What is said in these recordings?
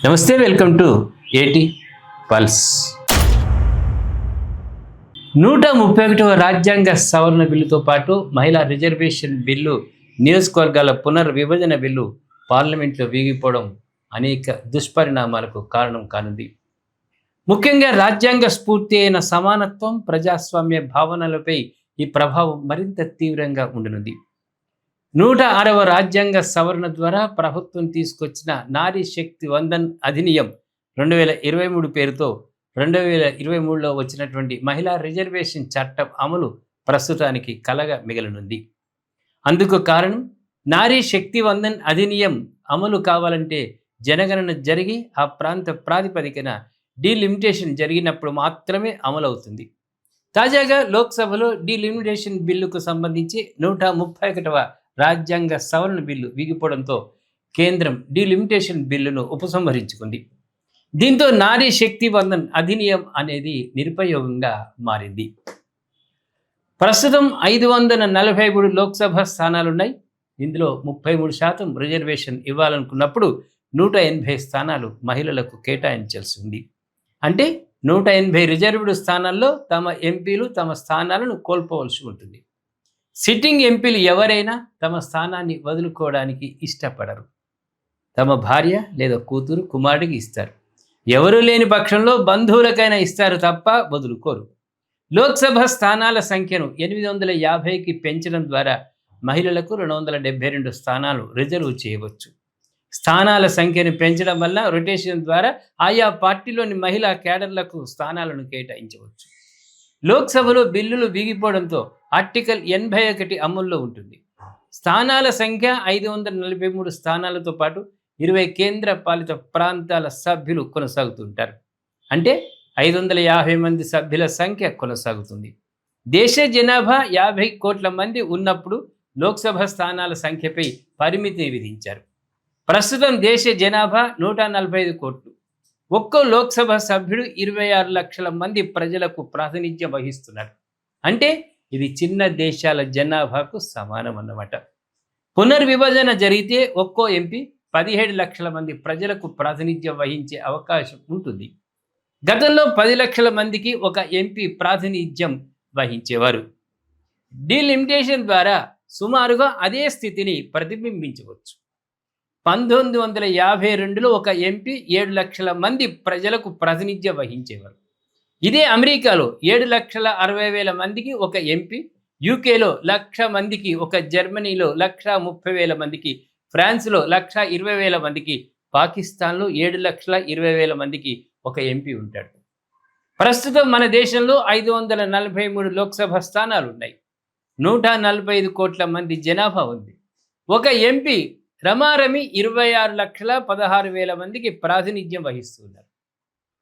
నమస్తే, welcome to ఏటీ pulse. 131వ రాజ్యాంగ సవరణ బిల్లుతో పాటు మహిళా రిజర్వేషన్ బిల్లు, నియోజకవర్గాల పునర్విభజన బిల్లు పార్లమెంట్లో వీగిపోవడం అనేక దుష్పరిణామాలకు కారణం కానుంది. ముఖ్యంగా రాజ్యాంగ స్ఫూర్తి అయిన సమానత్వం, ప్రజాస్వామ్య భావనలపై ఈ ప్రభావం మరింత తీవ్రంగా ఉండనుంది. 106వ రాజ్యాంగ సవరణ ద్వారా ప్రభుత్వం తీసుకొచ్చిన నారీ శక్తి వందన్ అధినియం 2023 పేరుతో 2023లో వచ్చినటువంటి మహిళా రిజర్వేషన్ చట్టం అమలు ప్రస్తుతానికి కలగా మిగలనుంది. అందుకు కారణం, నారీ శక్తి వందన్ అధినియం అమలు కావాలంటే జనగణన జరిగి ఆ ప్రాంత ప్రాతిపదికన డీలిమిటేషన్ జరిగినప్పుడు మాత్రమే అమలవుతుంది. తాజాగా లోక్సభలో డీలిమిటేషన్ బిల్లుకు సంబంధించి 131వ రాజ్యాంగ సవరణ బిల్లు వీగిపోవడంతో కేంద్రం డీలిమిటేషన్ బిల్లును ఉపసంహరించుకుంది. దీంతో నారీ శక్తి వందన్ అధినియం అనేది నిరుపయోగంగా మారింది. ప్రస్తుతం 543 లోక్సభ స్థానాలున్నాయి. ఇందులో 33% రిజర్వేషన్ ఇవ్వాలనుకున్నప్పుడు 180 స్థానాలు మహిళలకు కేటాయించాల్సి ఉంది. అంటే 180 రిజర్వ్డ్ స్థానాల్లో తమ ఎంపీలు తమ స్థానాలను కోల్పోవలసి ఉంటుంది. సిట్టింగ్ ఎంపీలు ఎవరైనా తమ స్థానాన్ని వదులుకోవడానికి ఇష్టపడరు. తమ భార్య లేదా కూతురు, కుమారుడికి ఇస్తారు. ఎవరూ లేని పక్షంలో బంధువులకైనా ఇస్తారు తప్ప వదులుకోరు. లోక్సభ స్థానాల సంఖ్యను 850కి పెంచడం ద్వారా మహిళలకు 272 స్థానాలు రిజర్వ్ చేయవచ్చు. స్థానాల సంఖ్యను పెంచడం వల్ల రొటేషన్ ద్వారా ఆయా పార్టీలోని మహిళా క్యాడర్లకు స్థానాలను కేటాయించవచ్చు. లోక్సభలో బిల్లులు వీగిపోవడంతో ఆర్టికల్ 81 అమల్లో ఉంటుంది. స్థానాల సంఖ్య 543 స్థానాలతో పాటు 20 కేంద్ర పాలిత ప్రాంతాల సభ్యులు కొనసాగుతుంటారు. అంటే 550 మంది సభ్యుల సంఖ్య కొనసాగుతుంది. దేశ జనాభా 50 కోట్ల మంది ఉన్నప్పుడు లోక్సభ స్థానాల సంఖ్యపై పరిమితిని విధించారు. ప్రస్తుతం దేశ జనాభా 145 కోట్లు. ఒక్కో లోక్సభ సభ్యుడు 26 లక్షల మంది ప్రజలకు ప్రాతినిధ్యం వహిస్తున్నారు. అంటే ఇది చిన్న దేశాల జనాభాకు సమానం అన్నమాట. పునర్విభజన జరిగితే ఒక్కో ఎంపీ 17 లక్షల మంది ప్రజలకు ప్రాతినిధ్యం వహించే అవకాశం ఉంటుంది. గతంలో 10 లక్షల మందికి ఒక ఎంపీ ప్రాతినిధ్యం వహించేవారు. డీలిమిటేషన్ ద్వారా సుమారుగా అదే స్థితిని ప్రతిబింబించవచ్చు. 1952లో ఒక ఎంపీ 7 లక్షల మంది ప్రజలకు ప్రాతినిధ్యం వహించేవారు. ఇదే అమెరికాలో 7,60,000 మందికి ఒక ఎంపీ, యూకేలో 1,00,000 మందికి ఒక, జర్మనీలో 1,30,000 మందికి, ఫ్రాన్స్లో 1,20,000 మందికి, పాకిస్తాన్లో 7,20,000 మందికి ఒక ఎంపీ ఉంటాడు. ప్రస్తుతం మన దేశంలో 543 లోక్సభ స్థానాలు ఉన్నాయి. 145 కోట్ల మంది జనాభా ఉంది. ఒక ఎంపీ రమారమి 26,16,000 మందికి ప్రాతినిధ్యం వహిస్తున్నారు.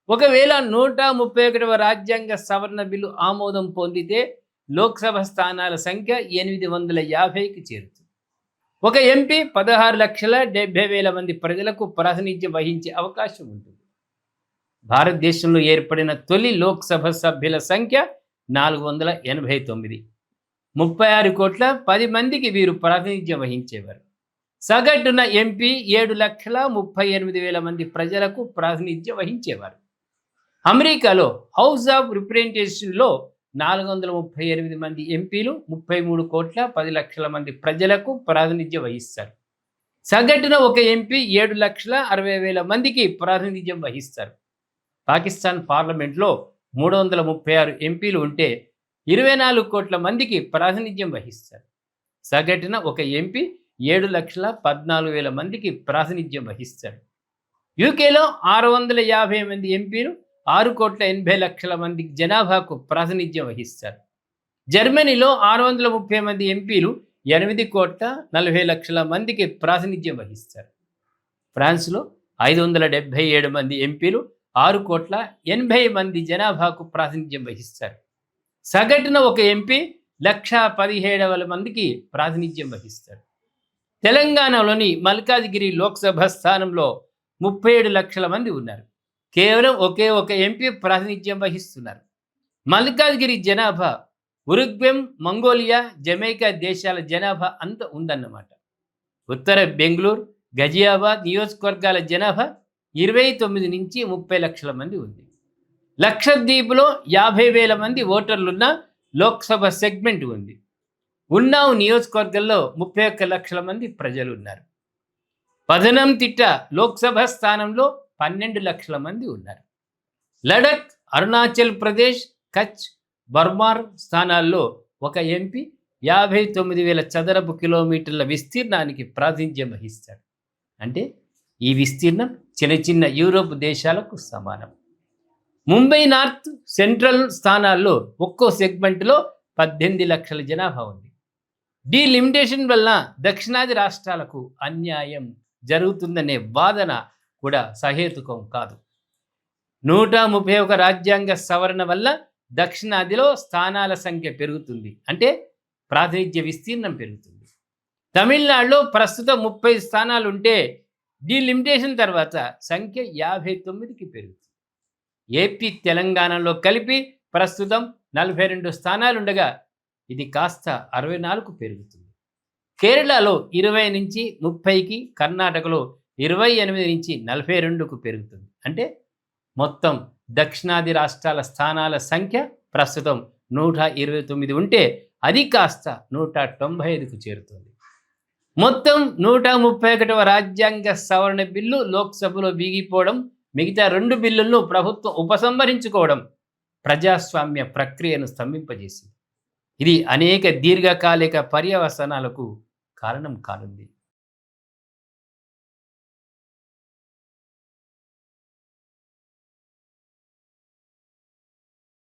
ఒకవేళ 131వ రాజ్యాంగ సవరణ బిల్లు ఆమోదం పొందితే లోక్సభ స్థానాల సంఖ్య 850కి చేరుతుంది. ఒక ఎంపీ 16,70,000 మంది ప్రజలకు ప్రాతినిధ్యం వహించే అవకాశం ఉంటుంది. భారతదేశంలో ఏర్పడిన తొలి లోక్సభ సభ్యుల సంఖ్య 489. 36 కోట్ల 10 మందికి వీరు ప్రాతినిధ్యం వహించేవారు. సగటున ఎంపీ 7,38,000 మంది ప్రజలకు ప్రాతినిధ్యం వహించేవారు. అమెరికాలో హౌస్ ఆఫ్ రిప్రజెంటేటివ్స్లో 438 మంది ఎంపీలు 33 కోట్ల 10 లక్షల మంది ప్రజలకు ప్రాతినిధ్యం వహిస్తారు. సగటున ఒక ఎంపీ 7,60,000 మందికి ప్రాతినిధ్యం వహిస్తారు. పాకిస్తాన్ పార్లమెంట్లో 336 ఎంపీలు ఉంటే 24 కోట్ల మందికి ప్రాతినిధ్యం వహిస్తారు. సగటున ఒక ఎంపీ 7,14,000 మందికి ప్రాతినిధ్యం వహిస్తారు. యూకేలో 650 మంది ఎంపీలు 6,80,00,000 మంది జనాభాకు ప్రాతినిధ్యం వహిస్తారు. జర్మనీలో 630 మంది ఎంపీలు 8,40,00,000 మందికి ప్రాతినిధ్యం వహిస్తారు. ఫ్రాన్స్లో 577 మంది ఎంపీలు 6,80,00,000 మంది జనాభాకు ప్రాతినిధ్యం వహిస్తారు. సగటున ఒక ఎంపీ 1,17,000 మందికి ప్రాతినిధ్యం వహిస్తారు. తెలంగాణలోని మల్కాజ్గిరి లోక్సభ స్థానంలో 37 లక్షల మంది ఉన్నారు. కేవలం ఒకే ఒక ఎంపీ ప్రాతినిధ్యం వహిస్తున్నారు. మల్కాజ్గిరి జనాభా ఉరుగ్వెం, మంగోలియా, జమైకా దేశాల జనాభా అంత ఉందన్నమాట. ఉత్తర బెంగళూరు, గజియాబాద్ నియోజకవర్గాల జనాభా 29 నుంచి 30 లక్షల మంది ఉంది. లక్షద్వీప్లో 50,000 మంది ఓటర్లున్న లోక్సభ సెగ్మెంట్ ఉంది. ఉన్నావ్ నియోజకవర్గంలో 31 లక్షల మంది ప్రజలు ఉన్నారు. పదనంతిట్ట లోక్సభ స్థానంలో 12 లక్షల మంది ఉన్నారు. లడఖ్, అరుణాచల్ ప్రదేశ్, కచ్, బర్మార్ స్థానాల్లో ఒక ఎంపీ 59,000 చదరపు కిలోమీటర్ల విస్తీర్ణానికి ప్రాతినిధ్యం వహిస్తాడు. అంటే ఈ విస్తీర్ణం చిన్న చిన్న యూరోప్ దేశాలకు సమానం. ముంబై నార్త్, సెంట్రల్ స్థానాల్లో ఒక్కో సెగ్మెంట్లో 18 లక్షల జనాభా ఉంది. డీలిమిటేషన్ వల్ల దక్షిణాది రాష్ట్రాలకు అన్యాయం జరుగుతుందనే వాదన కూడా సహేతుకం కాదు. 131 రాజ్యాంగ సవరణ వల్ల దక్షిణాదిలో స్థానాల సంఖ్య పెరుగుతుంది, అంటే ప్రాతినిధ్య విస్తీర్ణం పెరుగుతుంది. తమిళనాడులో ప్రస్తుతం 30 స్థానాలుంటే డీలిమిటేషన్ తర్వాత సంఖ్య 59కి పెరుగుతుంది. ఏపీ, తెలంగాణలో కలిపి ప్రస్తుతం 42 స్థానాలుండగా ఇది కాస్త 64కు పెరుగుతుంది. కేరళలో 20 నుంచి 30కి, కర్ణాటకలో 28 నుంచి 42కు పెరుగుతుంది. అంటే మొత్తం దక్షిణాది రాష్ట్రాల స్థానాల సంఖ్య ప్రస్తుతం 129 ఉంటే అది కాస్త 195కు చేరుతుంది. మొత్తం 131వ రాజ్యాంగ సవరణ బిల్లు లోక్సభలో వీగిపోవడం, మిగతా 2 బిల్లులను ప్రభుత్వం ఉపసంహరించుకోవడం ప్రజాస్వామ్య ప్రక్రియను స్తంభింపజేసింది. ఇది అనేక దీర్ఘకాలిక పర్యవసానాలకు కారణం కానుంది.